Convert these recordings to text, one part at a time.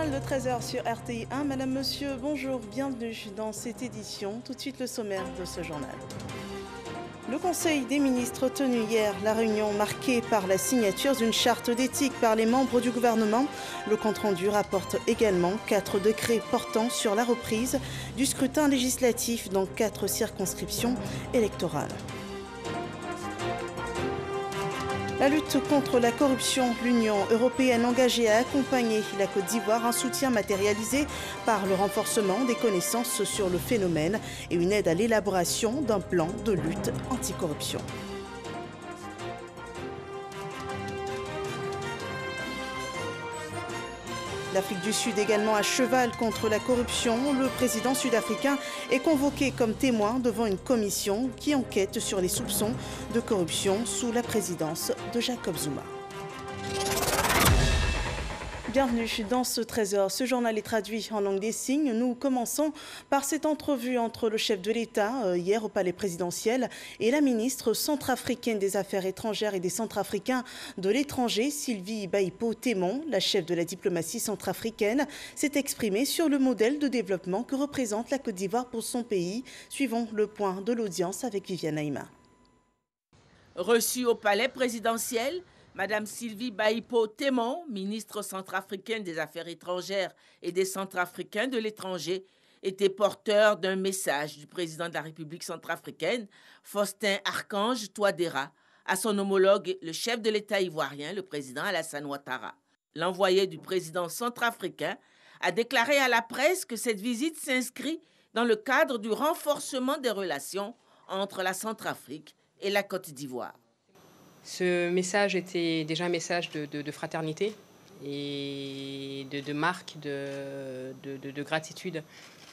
journal de 13h sur RTI1. Madame, monsieur, bonjour, bienvenue dans cette édition. Tout de suite le sommaire de ce journal. Le Conseil des ministres tenu hier, la réunion marquée par la signature d'une charte d'éthique par les membres du gouvernement. Le compte-rendu rapporte également 4 décrets portant sur la reprise du scrutin législatif dans 4 circonscriptions électorales. La lutte contre la corruption, l'Union européenne engagée à accompagner la Côte d'Ivoire, un soutien matérialisé par le renforcement des connaissances sur le phénomène et une aide à l'élaboration d'un plan de lutte anticorruption. L'Afrique du Sud également à cheval contre la corruption. Le président sud-africain est convoqué comme témoin devant une commission qui enquête sur les soupçons de corruption sous la présidence de Jacob Zuma. Bienvenue dans ce 13h. Ce journal est traduit en langue des signes. Nous commençons par cette entrevue entre le chef de l'État, hier au palais présidentiel, et la ministre centrafricaine des Affaires étrangères et des Centrafricains de l'étranger, Sylvie Baipo-Témon. La chef de la diplomatie centrafricaine s'est exprimée sur le modèle de développement que représente la Côte d'Ivoire pour son pays. Suivons le point de l'audience avec Viviane Aïma. Reçue au palais présidentiel, Madame Sylvie Baipo-Témon, ministre centrafricaine des Affaires étrangères et des Centrafricains de l'étranger, était porteur d'un message du président de la République centrafricaine, Faustin Archange Touadéra, à son homologue, le chef de l'État ivoirien, le président Alassane Ouattara. L'envoyé du président centrafricain a déclaré à la presse que cette visite s'inscrit dans le cadre du renforcement des relations entre la Centrafrique et la Côte d'Ivoire. Ce message était déjà un message de fraternité et de marque de gratitude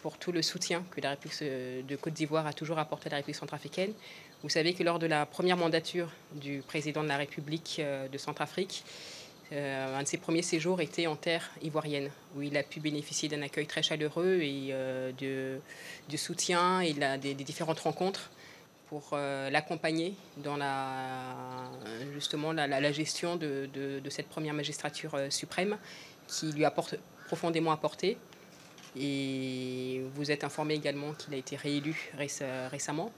pour tout le soutien que la République de Côte d'Ivoire a toujours apporté à la République centrafricaine. Vous savez que lors de la première mandature du président de la République de Centrafrique, un de ses premiers séjours était en terre ivoirienne, où il a pu bénéficier d'un accueil très chaleureux et du soutien et des différentes rencontres pour l'accompagner dans justement la gestion de cette première magistrature suprême qui lui a profondément apporté. Et vous êtes informé également qu'il a été réélu récemment,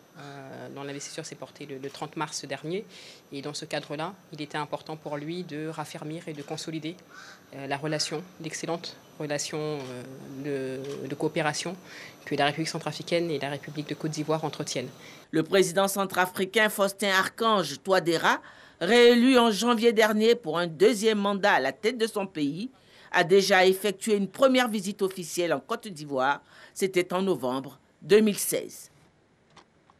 dont l'investiture s'est portée le 30 mars dernier. Et dans ce cadre-là, il était important pour lui de raffermir et de consolider l'excellente relation de coopération que la République centrafricaine et la République de Côte d'Ivoire entretiennent. Le président centrafricain Faustin Archange Touadéra, réélu en janvier dernier pour un deuxième mandat à la tête de son pays, a déjà effectué une première visite officielle en Côte d'Ivoire. C'était en novembre 2016.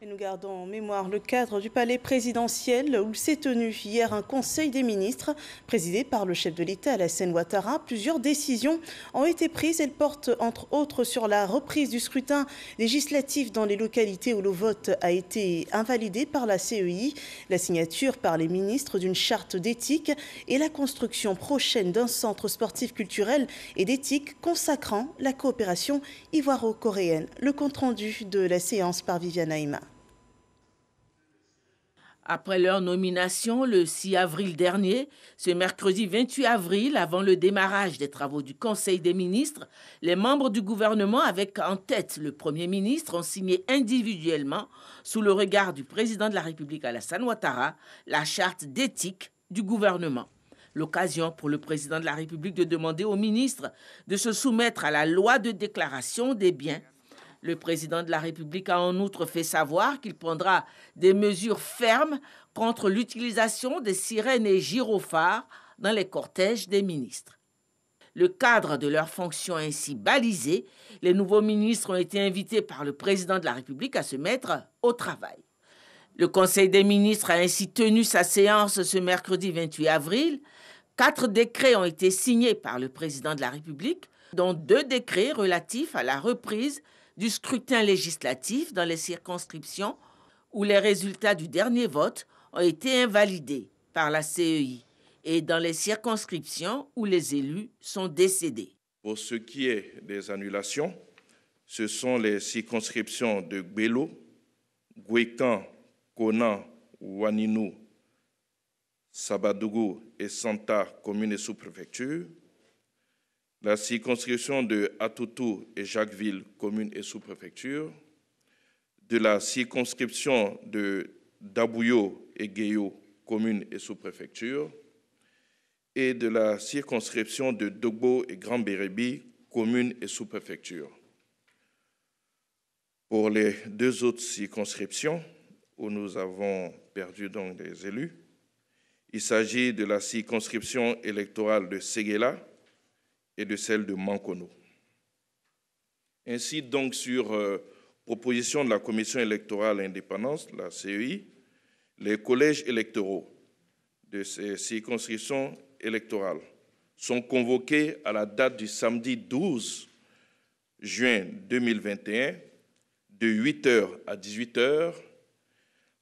Et nous gardons en mémoire le cadre du palais présidentiel où s'est tenu hier un conseil des ministres présidé par le chef de l'État Alassane Ouattara. Plusieurs décisions ont été prises. Elles portent entre autres sur la reprise du scrutin législatif dans les localités où le vote a été invalidé par la CEI, la signature par les ministres d'une charte d'éthique et la construction prochaine d'un centre sportif culturel et d'éthique consacrant la coopération ivoiro-coréenne. Le compte-rendu de la séance par Viviane Aïma. Après leur nomination le 6 avril dernier, ce mercredi 28 avril, avant le démarrage des travaux du Conseil des ministres, les membres du gouvernement, avec en tête le Premier ministre, ont signé individuellement, sous le regard du président de la République Alassane Ouattara, la charte d'éthique du gouvernement. L'occasion pour le président de la République de demander aux ministres de se soumettre à la loi de déclaration des biens. Le président de la République a en outre fait savoir qu'il prendra des mesures fermes contre l'utilisation des sirènes et gyrophares dans les cortèges des ministres. Le cadre de leurs fonctions ainsi balisé, les nouveaux ministres ont été invités par le président de la République à se mettre au travail. Le Conseil des ministres a ainsi tenu sa séance ce mercredi 28 avril. 4 décrets ont été signés par le président de la République, dont 2 décrets relatifs à la reprise du scrutin législatif dans les circonscriptions où les résultats du dernier vote ont été invalidés par la CEI et dans les circonscriptions où les élus sont décédés. Pour ce qui est des annulations, ce sont les circonscriptions de Gbelo, Gouékan, Kona, Ouaninou, Sabadougou et Santa, communes et sous-préfectures, la circonscription de Atoutou et Jacquesville, commune et sous-préfecture, de la circonscription de Dabouyo et Guéyo, commune et sous-préfecture, et de la circonscription de Dogbo et Grand-Bérébi, commune et sous-préfecture. Pour les deux autres circonscriptions où nous avons perdu donc des élus, il s'agit de la circonscription électorale de Séguéla et de celle de Mankono. Ainsi donc, sur proposition de la Commission électorale indépendante, la CEI, les collèges électoraux de ces circonscriptions électorales sont convoqués à la date du samedi 12 juin 2021 de 8h à 18h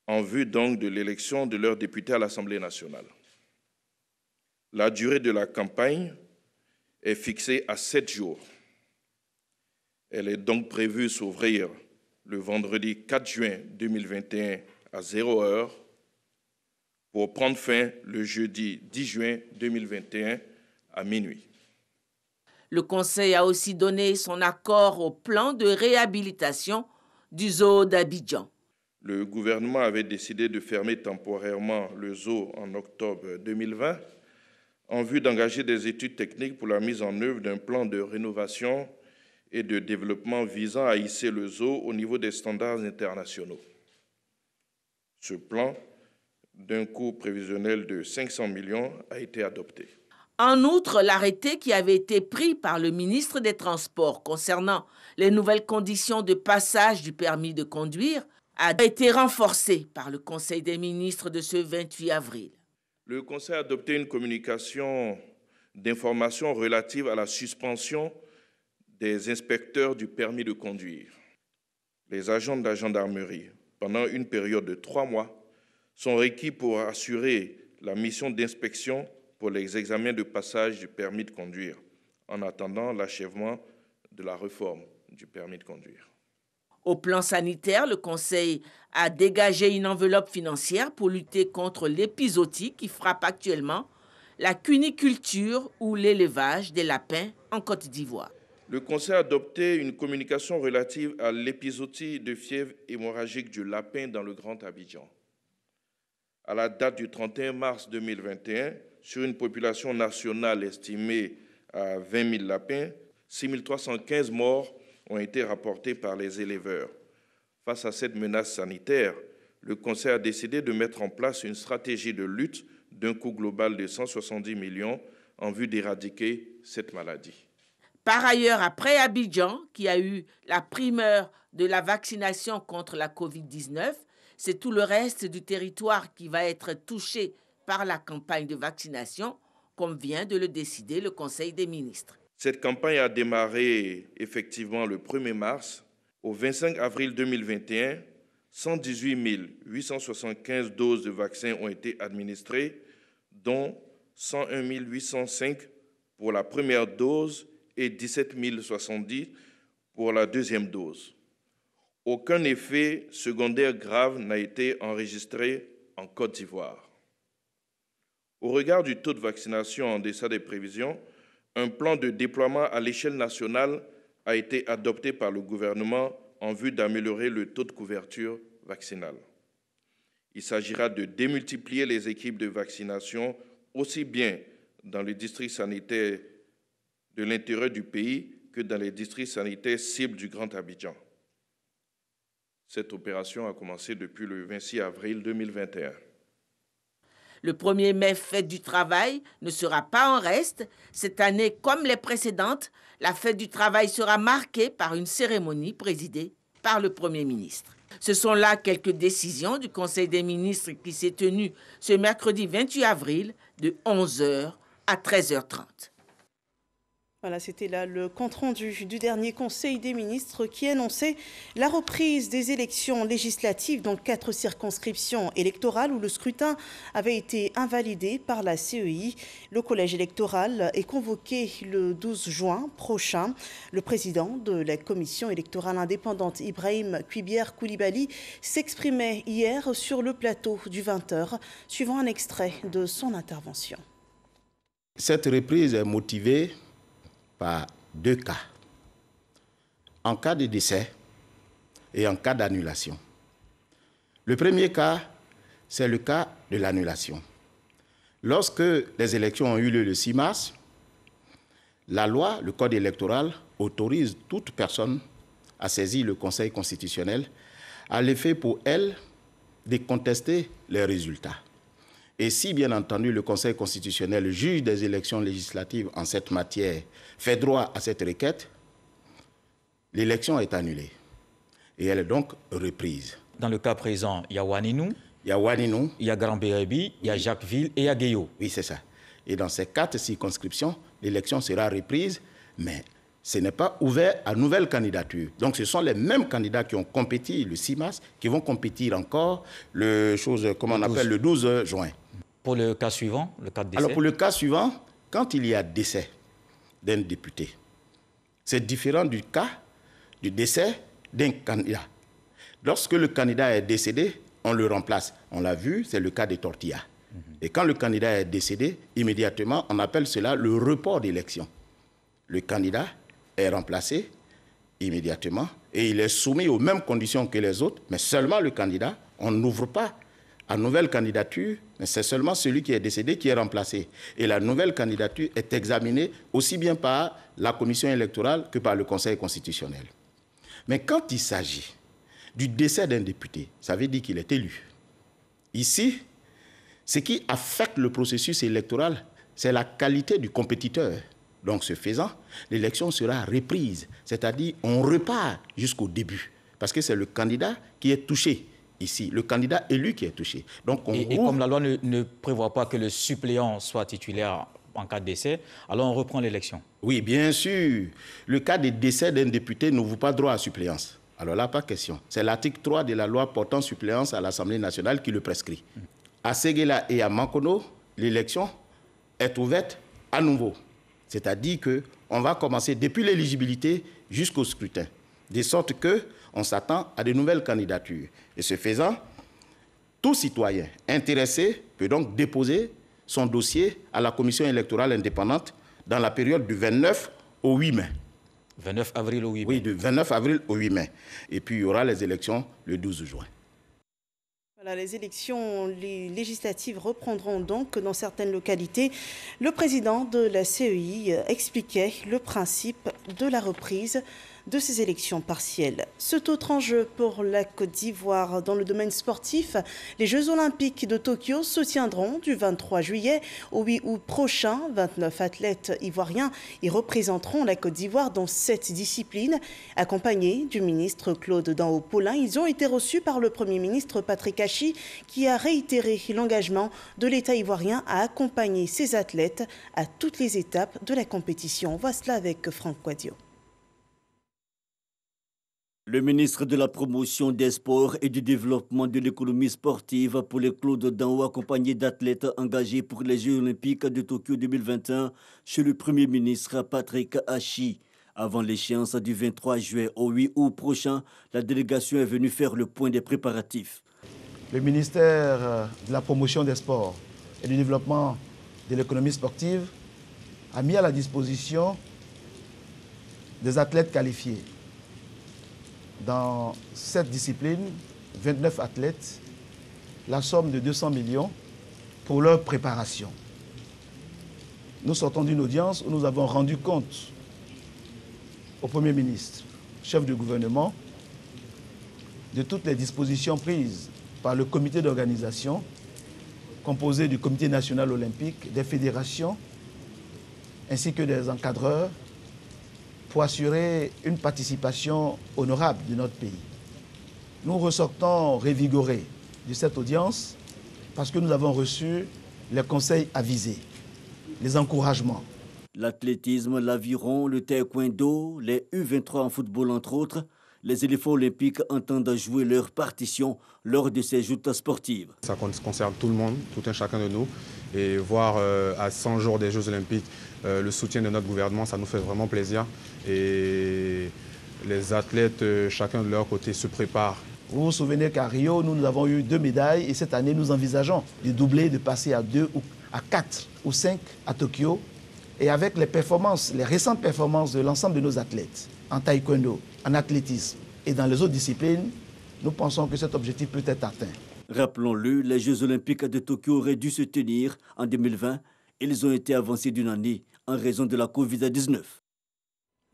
en vue donc de l'élection de leurs députés à l'Assemblée nationale. La durée de la campagne est fixée à 7 jours. Elle est donc prévue s'ouvrir le vendredi 4 juin 2021 à 0h pour prendre fin le jeudi 10 juin 2021 à minuit. Le Conseil a aussi donné son accord au plan de réhabilitation du zoo d'Abidjan. Le gouvernement avait décidé de fermer temporairement le zoo en octobre 2020 en vue d'engager des études techniques pour la mise en œuvre d'un plan de rénovation et de développement visant à hisser le zoo au niveau des standards internationaux. Ce plan, d'un coût prévisionnel de 500 millions, a été adopté. En outre, l'arrêté qui avait été pris par le ministre des Transports concernant les nouvelles conditions de passage du permis de conduire a été renforcé par le Conseil des ministres de ce 28 avril. Le Conseil a adopté une communication d'information relative à la suspension des inspecteurs du permis de conduire. Les agents de la gendarmerie, pendant une période de 3 mois, sont requis pour assurer la mission d'inspection pour les examens de passage du permis de conduire, en attendant l'achèvement de la réforme du permis de conduire. Au plan sanitaire, le Conseil a dégagé une enveloppe financière pour lutter contre l'épizootie qui frappe actuellement la cuniculture ou l'élevage des lapins en Côte d'Ivoire. Le Conseil a adopté une communication relative à l'épizootie de fièvre hémorragique du lapin dans le Grand Abidjan. À la date du 31 mars 2021, sur une population nationale estimée à 20 000 lapins, 6 315 morts ont été rapportés par les éleveurs. Face à cette menace sanitaire, le Conseil a décidé de mettre en place une stratégie de lutte d'un coût global de 170 millions en vue d'éradiquer cette maladie. Par ailleurs, après Abidjan, qui a eu la primeur de la vaccination contre la Covid-19, c'est tout le reste du territoire qui va être touché par la campagne de vaccination, comme vient de le décider le Conseil des ministres. Cette campagne a démarré effectivement le 1er mars. Au 25 avril 2021, 118 875 doses de vaccins ont été administrées, dont 101 805 pour la première dose et 17 070 pour la deuxième dose. Aucun effet secondaire grave n'a été enregistré en Côte d'Ivoire. Au regard du taux de vaccination en deçà des prévisions, un plan de déploiement à l'échelle nationale a été adopté par le gouvernement en vue d'améliorer le taux de couverture vaccinale. Il s'agira de démultiplier les équipes de vaccination aussi bien dans les districts sanitaires de l'intérieur du pays que dans les districts sanitaires cibles du Grand Abidjan. Cette opération a commencé depuis le 26 avril 2021. Le 1er mai, fête du travail, ne sera pas en reste. Cette année, comme les précédentes, la fête du travail sera marquée par une cérémonie présidée par le Premier ministre. Ce sont là quelques décisions du Conseil des ministres qui s'est tenu ce mercredi 28 avril de 11h à 13h30. Voilà, c'était là le compte-rendu du dernier Conseil des ministres qui annonçait la reprise des élections législatives dans 4 circonscriptions électorales où le scrutin avait été invalidé par la CEI. Le collège électoral est convoqué le 12 juin prochain. Le président de la commission électorale indépendante, Ibrahim Kouibier Koulibaly, s'exprimait hier sur le plateau du 20h, suivant un extrait de son intervention. Cette reprise est motivée par 2 cas. En cas de décès et en cas d'annulation. Le premier cas, c'est le cas de l'annulation. Lorsque les élections ont eu lieu le 6 mars, la loi, le code électoral, autorise toute personne à saisir le Conseil constitutionnel à l'effet pour elle de contester les résultats. Et si, bien entendu, le Conseil constitutionnel, le juge des élections législatives en cette matière, fait droit à cette requête, l'élection est annulée et elle est donc reprise. Dans le cas présent, il y a Waninou, il y a Waninou, il y a Grand Bérébi, il y a Jacquesville et il y a Guéyo. Oui, c'est ça. Et dans ces 4 circonscriptions, l'élection sera reprise, mais ce n'est pas ouvert à nouvelles candidatures. Donc ce sont les mêmes candidats qui ont compéti le 6 mars, qui vont compétir encore le 12 juin. Pour le cas suivant, le cas de décès. Alors pour le cas suivant, quand il y a décès d'un député, c'est différent du cas du décès d'un candidat. Lorsque le candidat est décédé, on le remplace. On l'a vu, c'est le cas des tortillas. Et quand le candidat est décédé, immédiatement, on appelle cela le report d'élection. Le candidat est remplacé immédiatement et il est soumis aux mêmes conditions que les autres, mais seulement le candidat, on n'ouvre pas à nouvelle candidature, mais c'est seulement celui qui est décédé qui est remplacé. Et la nouvelle candidature est examinée aussi bien par la commission électorale que par le Conseil constitutionnel. Mais quand il s'agit du décès d'un député, ça veut dire qu'il est élu. Ici, ce qui affecte le processus électoral, c'est la qualité du compétiteur. Donc, ce faisant, l'élection sera reprise, c'est-à-dire on repart jusqu'au début, parce que c'est le candidat qui est touché ici, le candidat élu qui est touché. Donc, et comme la loi ne prévoit pas que le suppléant soit titulaire en cas de décès, alors on reprend l'élection. Oui, bien sûr. Le cas de décès d'un député n'ouvre pas droit à suppléance. Alors là, pas question. C'est l'article 3 de la loi portant suppléance à l'Assemblée nationale qui le prescrit. À Séguéla et à Mankono, l'élection est ouverte à nouveau. C'est-à-dire qu'on va commencer depuis l'éligibilité jusqu'au scrutin, de sorte qu'on s'attend à de nouvelles candidatures. Et ce faisant, tout citoyen intéressé peut donc déposer son dossier à la commission électorale indépendante dans la période du 29 au 8 mai. 29 avril au 8 mai. Oui, du 29 avril au 8 mai. Et puis il y aura les élections le 12 juin. Voilà, les élections législatives reprendront donc dans certaines localités. Le président de la CEI expliquait le principe de la reprise de ces élections partielles. Cet autre enjeu pour la Côte d'Ivoire dans le domaine sportif, les Jeux Olympiques de Tokyo se tiendront du 23 juillet au 8 août prochain. 29 athlètes ivoiriens y représenteront la Côte d'Ivoire dans 7 disciplines. Accompagnés du ministre Claude Daho-Paulin, ils ont été reçus par le Premier ministre Patrick Achi qui a réitéré l'engagement de l'État ivoirien à accompagner ses athlètes à toutes les étapes de la compétition. On voit cela avec Franck Quadio. Le ministre de la Promotion des Sports et du Développement de l'économie sportive pour les Claude Daho, accompagné d'athlètes engagés pour les Jeux Olympiques de Tokyo 2021 chez le Premier ministre Patrick Achi. Avant l'échéance du 23 juillet au 8 août prochain, la délégation est venue faire le point des préparatifs. Le ministère de la Promotion des Sports et du Développement de l'économie sportive a mis à la disposition des athlètes qualifiés. Dans cette discipline, 29 athlètes, la somme de 200 millions pour leur préparation. Nous sortons d'une audience où nous avons rendu compte au Premier ministre, chef du gouvernement, de toutes les dispositions prises par le comité d'organisation, composé du Comité national olympique, des fédérations, ainsi que des encadreurs, pour assurer une participation honorable de notre pays. Nous ressortons revigorés de cette audience parce que nous avons reçu les conseils avisés, les encouragements. L'athlétisme, l'aviron, le taekwondo, les U23 en football entre autres, les éléphants olympiques entendent jouer leur partition lors de ces joutes sportives. Ça concerne tout le monde, tout un chacun de nous. Et voir à 100 jours des Jeux olympiques le soutien de notre gouvernement, ça nous fait vraiment plaisir. Et les athlètes, chacun de leur côté, se préparent. Vous vous souvenez qu'à Rio, nous avons eu 2 médailles et cette année, nous envisageons de doubler, de passer à 2 ou à 4 ou 5 à Tokyo Et avec les performances, les récentes performances de l'ensemble de nos athlètes, en taekwondo, en athlétisme et dans les autres disciplines, nous pensons que cet objectif peut être atteint. Rappelons-le, les Jeux olympiques de Tokyo auraient dû se tenir en 2020. Ils ont été avancés d'une année en raison de la Covid-19.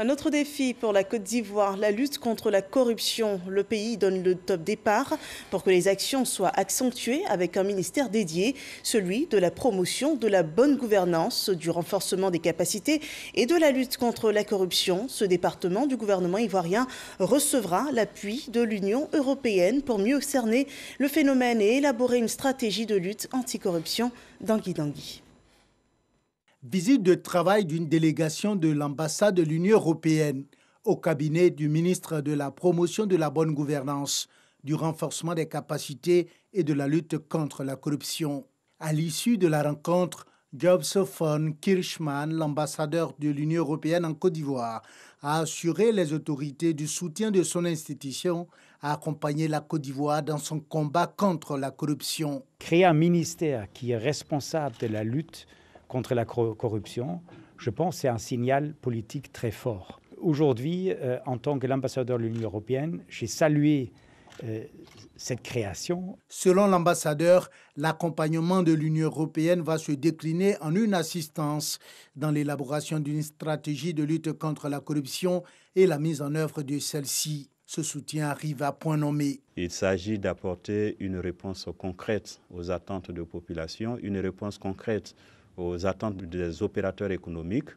Un autre défi pour la Côte d'Ivoire, la lutte contre la corruption. Le pays donne le top départ pour que les actions soient accentuées avec un ministère dédié, celui de la promotion de la bonne gouvernance, du renforcement des capacités et de la lutte contre la corruption. Ce département du gouvernement ivoirien recevra l'appui de l'Union européenne pour mieux cerner le phénomène et élaborer une stratégie de lutte anticorruption. Dangui. Visite de travail d'une délégation de l'ambassade de l'Union européenne au cabinet du ministre de la promotion de la bonne gouvernance, du renforcement des capacités et de la lutte contre la corruption. À l'issue de la rencontre, Jobs von Kirchmann, l'ambassadeur de l'Union européenne en Côte d'Ivoire, a assuré les autorités du soutien de son institution à accompagner la Côte d'Ivoire dans son combat contre la corruption. Créer un ministère qui est responsable de la lutte contre la corruption, je pense que c'est un signal politique très fort. Aujourd'hui, en tant que l'ambassadeur de l'Union européenne, j'ai salué cette création. Selon l'ambassadeur, l'accompagnement de l'Union européenne va se décliner en une assistance dans l'élaboration d'une stratégie de lutte contre la corruption et la mise en œuvre de celle-ci. Ce soutien arrive à point nommé. Il s'agit d'apporter une réponse concrète aux attentes de la population, une réponse concrète aux attentes des opérateurs économiques,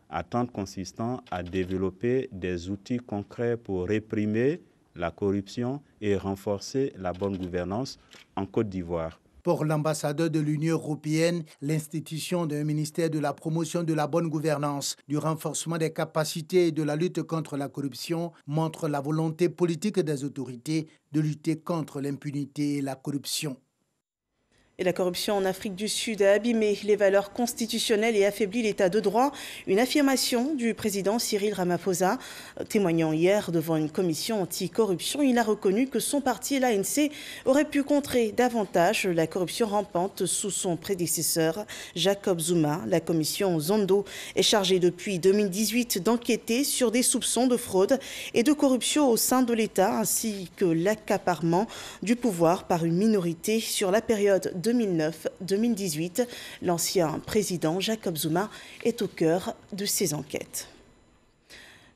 attentes consistant à développer des outils concrets pour réprimer la corruption et renforcer la bonne gouvernance en Côte d'Ivoire. Pour l'ambassadeur de l'Union européenne, l'institution d'un ministère de la promotion de la bonne gouvernance, du renforcement des capacités et de la lutte contre la corruption montre la volonté politique des autorités de lutter contre l'impunité et la corruption. Et la corruption en Afrique du Sud a abîmé les valeurs constitutionnelles et affaibli l'état de droit. Une affirmation du président Cyril Ramaphosa. Témoignant hier devant une commission anti-corruption, il a reconnu que son parti, l'ANC, aurait pu contrer davantage la corruption rampante sous son prédécesseur, Jacob Zuma. La commission Zondo est chargée depuis 2018 d'enquêter sur des soupçons de fraude et de corruption au sein de l'État, ainsi que l'accaparement du pouvoir par une minorité sur la période 2009-2018. L'ancien président Jacob Zuma est au cœur de ces enquêtes.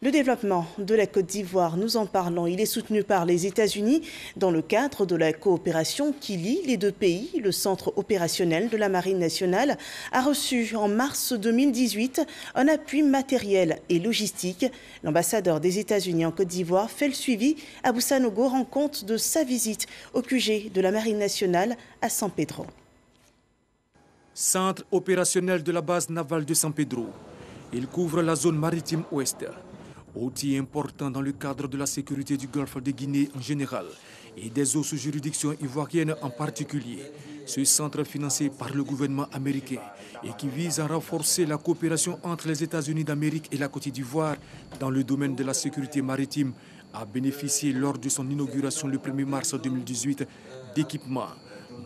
Le développement de la Côte d'Ivoire, nous en parlons, il est soutenu par les États-Unis dans le cadre de la coopération qui lie les deux pays. Le centre opérationnel de la Marine nationale a reçu en mars 2018 un appui matériel et logistique. L'ambassadeur des États-Unis en Côte d'Ivoire fait le suivi. Abou Sanogo rend compte de sa visite au QG de la Marine nationale à San Pedro. Centre opérationnel de la base navale de San Pedro. Il couvre la zone maritime ouest. Outil important dans le cadre de la sécurité du golfe de Guinée en général et des eaux sous juridiction ivoirienne en particulier. Ce centre financé par le gouvernement américain et qui vise à renforcer la coopération entre les États-Unis d'Amérique et la Côte d'Ivoire dans le domaine de la sécurité maritime a bénéficié lors de son inauguration le 1er mars 2018 d'équipements,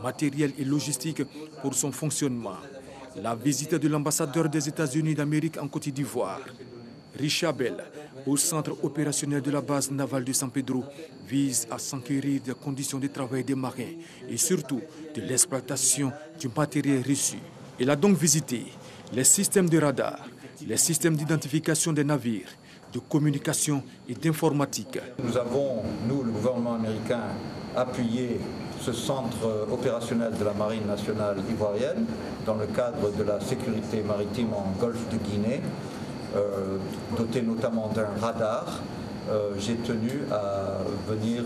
matériel et logistique pour son fonctionnement. La visite de l'ambassadeur des États-Unis d'Amérique en Côte d'Ivoire, Richard Bell, au centre opérationnel de la base navale de San Pedro, vise à s'enquérir des conditions de travail des marins et surtout de l'exploitation du matériel reçu. Il a donc visité les systèmes de radar, les systèmes d'identification des navires, de communication et d'informatique. Nous avons, nous, le gouvernement américain, appuyé ce centre opérationnel de la Marine nationale ivoirienne dans le cadre de la sécurité maritime en golfe de Guinée, doté notamment d'un radar. J'ai tenu à venir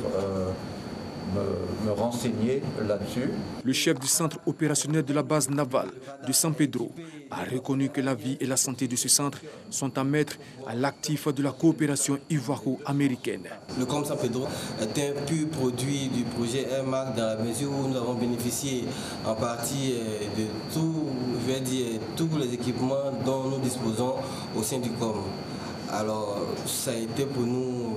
me renseigner là-dessus. Le chef du centre opérationnel de la base navale de San Pedro a reconnu que la vie et la santé de ce centre sont à mettre à l'actif de la coopération ivoiro-américaine. Le camp San Pedro est un pur produit du projet AirMac dans la mesure où nous avons bénéficié en partie de tous les équipements dont nous disposons au sein du COM. Alors ça a été pour nous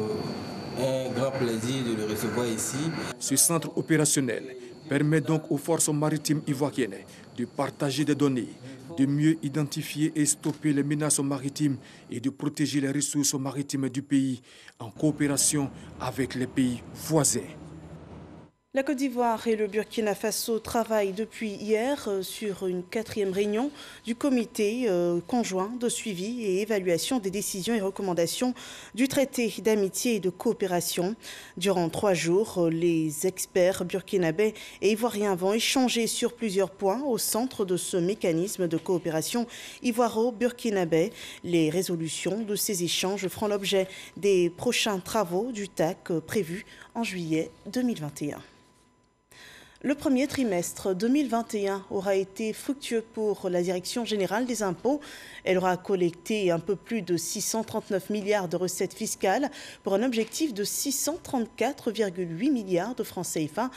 un grand plaisir de le recevoir ici. Ce centre opérationnel permet donc aux forces maritimes ivoiriennes de partager des données, de mieux identifier et stopper les menaces maritimes et de protéger les ressources maritimes du pays en coopération avec les pays voisins. La Côte d'Ivoire et le Burkina Faso travaillent depuis hier sur une 4e réunion du comité conjoint de suivi et évaluation des décisions et recommandations du traité d'amitié et de coopération. Durant 3 jours, les experts burkinabés et ivoiriens vont échanger sur plusieurs points au centre de ce mécanisme de coopération ivoiro-burkinabé. Les résolutions de ces échanges feront l'objet des prochains travaux du TAC prévus en juillet 2021. Le premier trimestre 2021 aura été fructueux pour la Direction générale des impôts. Elle aura collecté un peu plus de 639 milliards de recettes fiscales pour un objectif de 634,8 milliards de francs CFA.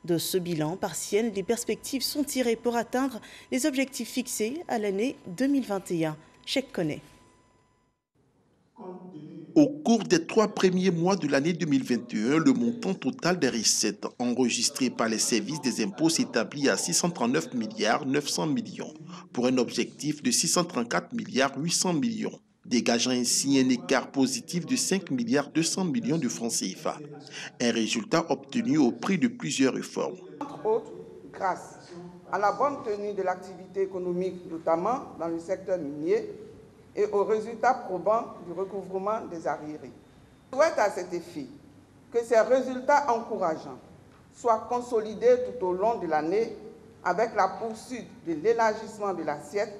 De ce bilan partiel, les perspectives sont tirées pour atteindre les objectifs fixés à l'année 2021. Cheikh Koné. Au cours des 3 premiers mois de l'année 2021, le montant total des recettes enregistrées par les services des impôts s'établit à 639 milliards 900 millions pour un objectif de 634 milliards 800 millions, dégageant ainsi un écart positif de 5 milliards 200 millions de francs CFA. Un résultat obtenu au prix de plusieurs réformes. Entre autres, grâce à la bonne tenue de l'activité économique, notamment dans le secteur minier, et aux résultats probants du recouvrement des arriérés. Je souhaite à cet effet que ces résultats encourageants soient consolidés tout au long de l'année avec la poursuite de l'élargissement de l'assiette,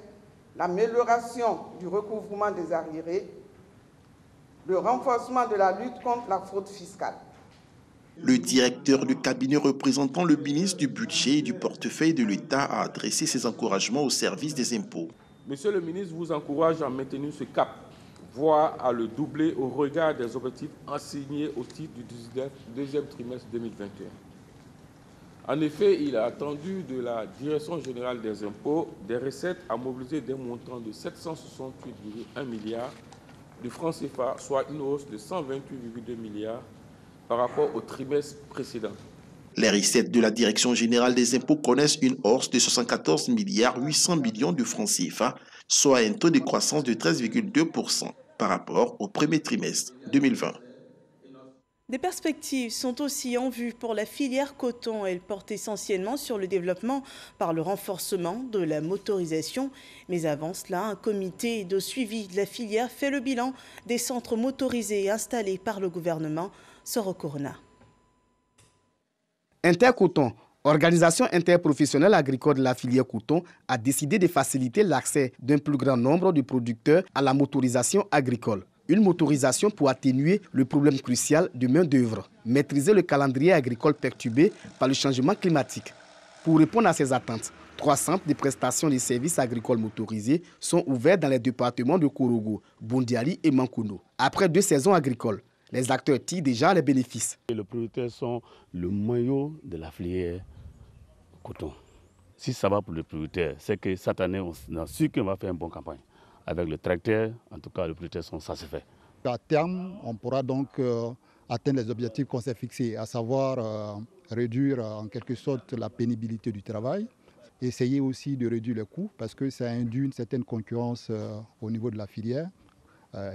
l'amélioration du recouvrement des arriérés, le renforcement de la lutte contre la fraude fiscale. Le directeur de cabinet représentant le ministre du Budget et du portefeuille de l'État a adressé ses encouragements au service des impôts. Monsieur le ministre vous encourage à maintenir ce cap, voire à le doubler au regard des objectifs assignés au titre du deuxième trimestre 2021. En effet, il a attendu de la Direction générale des impôts des recettes à mobiliser des montants de 768,1 milliards de francs CFA, soit une hausse de 128,2 milliards par rapport au trimestre précédent. Les recettes de la Direction générale des impôts connaissent une hausse de 74 milliards 800 millions de francs CFA, soit un taux de croissance de 13,2% par rapport au premier trimestre 2020. Des perspectives sont aussi en vue pour la filière coton. Elles portent essentiellement sur le développement par le renforcement de la motorisation. Mais avant cela, un comité de suivi de la filière fait le bilan des centres motorisés installés par le gouvernement. Soro Corona. Intercoton, organisation interprofessionnelle agricole de la filière coton, a décidé de faciliter l'accès d'un plus grand nombre de producteurs à la motorisation agricole. Une motorisation pour atténuer le problème crucial de main-d'œuvre, maîtriser le calendrier agricole perturbé par le changement climatique. Pour répondre à ces attentes, 3 centres de prestations de services agricoles motorisés sont ouverts dans les départements de Korogo, Bondiali et Mankono. Après 2 saisons agricoles, les acteurs tirent déjà les bénéfices. Les producteurs sont le maillot de la filière coton. Si ça va pour les producteurs, c'est que cette année, on a su qu'on va faire une bonne campagne. Avec le tracteur, en tout cas, les producteurs sont satisfaits. À terme, on pourra donc atteindre les objectifs qu'on s'est fixés, à savoir réduire en quelque sorte la pénibilité du travail, essayer aussi de réduire les coûts parce que ça induit une certaine concurrence au niveau de la filière.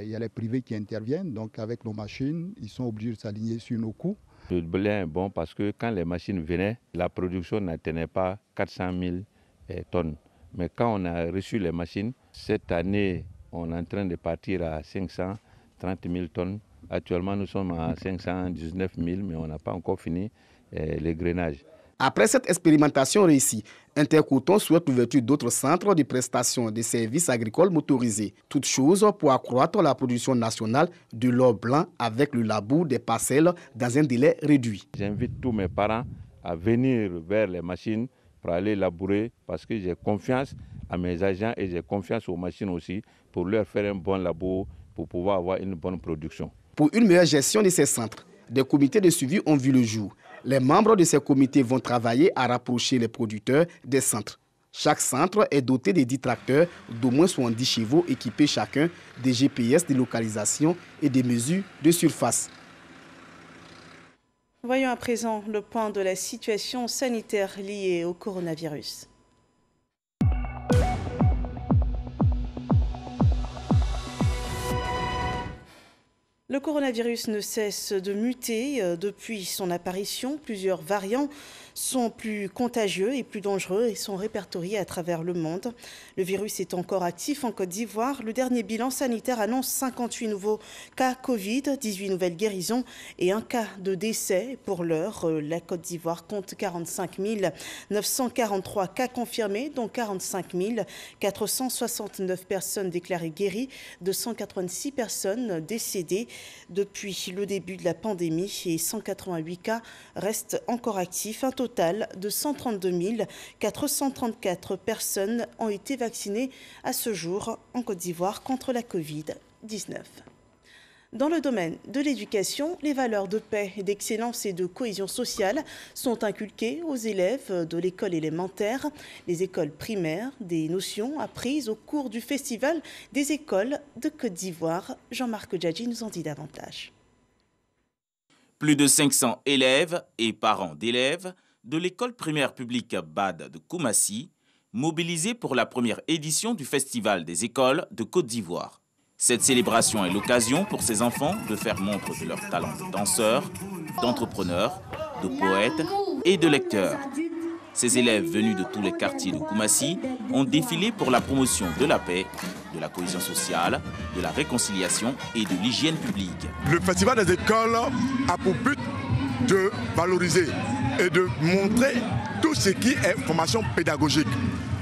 Il y a les privés qui interviennent, donc avec nos machines, ils sont obligés de s'aligner sur nos coûts. Le blé est bon parce que quand les machines venaient, la production n'atteignait pas 400 000 tonnes. Mais quand on a reçu les machines, cette année, on est en train de partir à 530 000 tonnes. Actuellement, nous sommes à 519 000, mais on n'a pas encore fini les grenages. Après cette expérimentation réussie, Intercoton souhaite l'ouverture d'autres centres de prestation de services agricoles motorisés. Toutes choses pour accroître la production nationale de l'or blanc avec le labour des parcelles dans un délai réduit. J'invite tous mes parents à venir vers les machines pour aller labourer parce que j'ai confiance à mes agents et j'ai confiance aux machines aussi pour leur faire un bon labour pour pouvoir avoir une bonne production. Pour une meilleure gestion de ces centres, des comités de suivi ont vu le jour. Les membres de ces comités vont travailler à rapprocher les producteurs des centres. Chaque centre est doté de 10 tracteurs d'au moins 70 chevaux équipés chacun des GPS de localisation et des mesures de surface. Voyons à présent le point de la situation sanitaire liée au coronavirus. Le coronavirus ne cesse de muter. Depuis son apparition, plusieurs variants sont plus contagieux et plus dangereux et sont répertoriés à travers le monde. Le virus est encore actif en Côte d'Ivoire. Le dernier bilan sanitaire annonce 58 nouveaux cas Covid, 18 nouvelles guérisons et un cas de décès. Pour l'heure, la Côte d'Ivoire compte 45 943 cas confirmés, dont 45 469 personnes déclarées guéries, 286 personnes décédées depuis le début de la pandémie et 188 cas restent encore actifs. Un total de 132 434 personnes ont été vaccinées à ce jour en Côte d'Ivoire contre la Covid-19. Dans le domaine de l'éducation, les valeurs de paix, d'excellence et de cohésion sociale sont inculquées aux élèves de l'école élémentaire, les écoles primaires, des notions apprises au cours du Festival des écoles de Côte d'Ivoire. Jean-Marc Djadji nous en dit davantage. Plus de 500 élèves et parents d'élèves de l'école primaire publique BAD de Koumassi, mobilisés pour la première édition du Festival des écoles de Côte d'Ivoire. Cette célébration est l'occasion pour ces enfants de faire montre de leur talent de danseurs, d'entrepreneurs, de poètes et de lecteurs. Ces élèves venus de tous les quartiers de Koumassi ont défilé pour la promotion de la paix, de la cohésion sociale, de la réconciliation et de l'hygiène publique. Le Festival des écoles a pour but de valoriser et de montrer tout ce qui est formation pédagogique,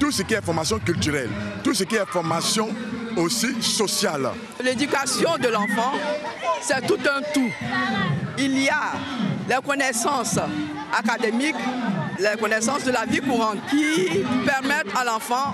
tout ce qui est formation culturelle, tout ce qui est formation aussi sociale. L'éducation de l'enfant, c'est tout un tout. Il y a les connaissances académiques, les connaissances de la vie courante qui permettent à l'enfant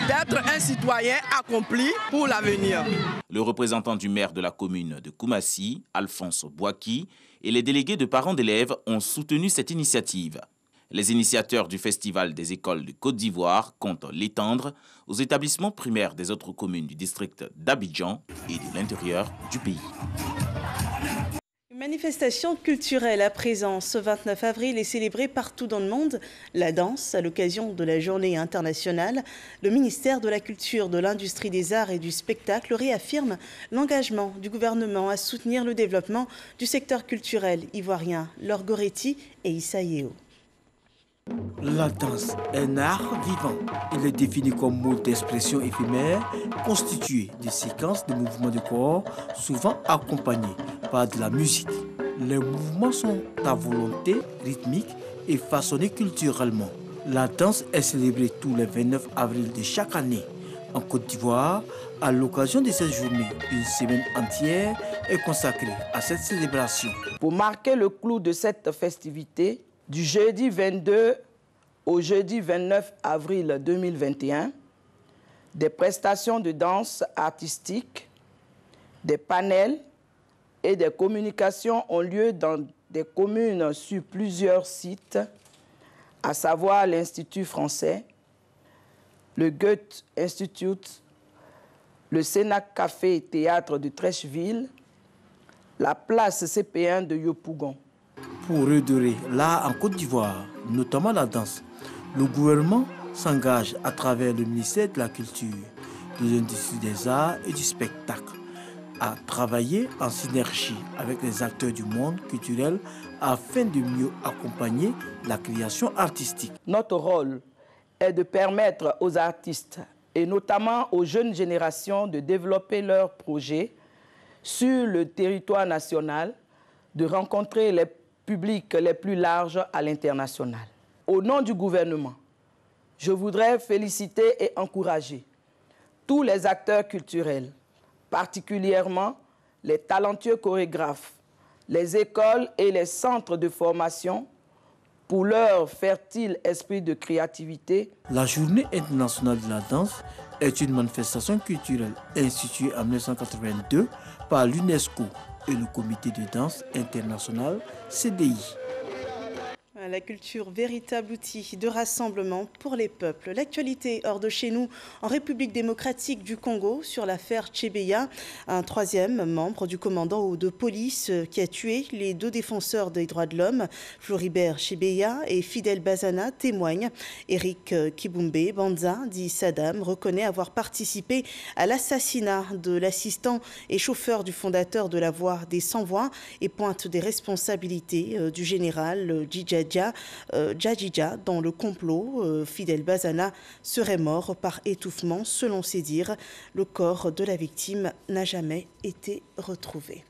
d'être un citoyen accompli pour l'avenir. Le représentant du maire de la commune de Koumassi, Alphonse Bouaki, et les délégués de parents d'élèves ont soutenu cette initiative. Les initiateurs du Festival des écoles de Côte d'Ivoire comptent l'étendre aux établissements primaires des autres communes du district d'Abidjan et de l'intérieur du pays. Une manifestation culturelle à présent ce 29 avril est célébrée partout dans le monde. La danse, à l'occasion de la journée internationale. Le ministère de la Culture, de l'Industrie des Arts et du Spectacle réaffirme l'engagement du gouvernement à soutenir le développement du secteur culturel ivoirien. Laure Goretti et Issa Yeo. La danse est un art vivant. Il est défini comme mode d'expression éphémère constitué de séquences de mouvements de corps, souvent accompagnés par de la musique. Les mouvements sont à volonté, rythmiques et façonnés culturellement. La danse est célébrée tous les 29 avril de chaque année. En Côte d'Ivoire, à l'occasion de cette journée, une semaine entière est consacrée à cette célébration. Pour marquer le clou de cette festivité, du jeudi 22 au jeudi 29 avril 2021, des prestations de danse artistique, des panels et des communications ont lieu dans des communes sur plusieurs sites, à savoir l'Institut français, le Goethe Institute, le Sénac Café et Théâtre de Trècheville, la place CP1 de Yopougon. Pour redorer l'art en Côte d'Ivoire, notamment la danse, le gouvernement s'engage à travers le ministère de la Culture, de l'Industrie des Arts et du Spectacle à travailler en synergie avec les acteurs du monde culturel afin de mieux accompagner la création artistique. Notre rôle est de permettre aux artistes et notamment aux jeunes générations de développer leurs projets sur le territoire national, de rencontrer les publics les plus larges à l'international. Au nom du gouvernement, je voudrais féliciter et encourager tous les acteurs culturels, particulièrement les talentueux chorégraphes, les écoles et les centres de formation pour leur fertile esprit de créativité. La Journée internationale de la danse est une manifestation culturelle instituée en 1982 par l'UNESCO et le Comité de danse international CDI. La culture, véritable outil de rassemblement pour les peuples. L'actualité hors de chez nous, en République démocratique du Congo, sur l'affaire Tchebeya, un troisième membre du commandant de police qui a tué les deux défenseurs des droits de l'homme, Floribert Tchebeya et Fidel Bazana, témoignent. Eric Kibumbe Banza, dit Saddam, reconnaît avoir participé à l'assassinat de l'assistant et chauffeur du fondateur de la Voix des Sans-Voix et pointe des responsabilités du général Djadja dans le complot. Fidel Bazana serait mort par étouffement, selon ses dires. Le corps de la victime n'a jamais été retrouvé.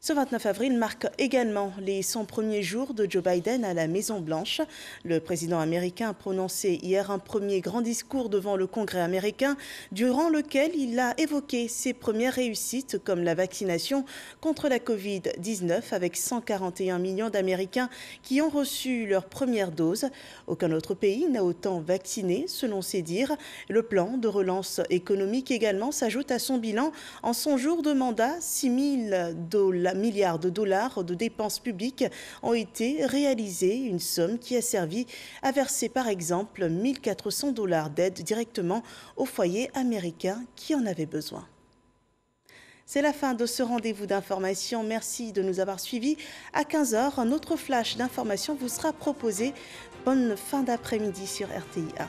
Ce 29 avril marque également les 100 premiers jours de Joe Biden à la Maison-Blanche. Le président américain a prononcé hier un premier grand discours devant le Congrès américain, durant lequel il a évoqué ses premières réussites comme la vaccination contre la Covid-19 avec 141 millions d'Américains qui ont reçu leur première dose. Aucun autre pays n'a autant vacciné, selon ses dires. Le plan de relance économique également s'ajoute à son bilan. En son jour de mandat, 6 000 milliards de dollars de dépenses publiques ont été réalisées, une somme qui a servi à verser par exemple 1 400 $ d'aide directement aux foyers américains qui en avaient besoin. C'est la fin de ce rendez-vous d'information. Merci de nous avoir suivis. À 15h, un autre flash d'information vous sera proposé. Bonne fin d'après-midi sur RTI1.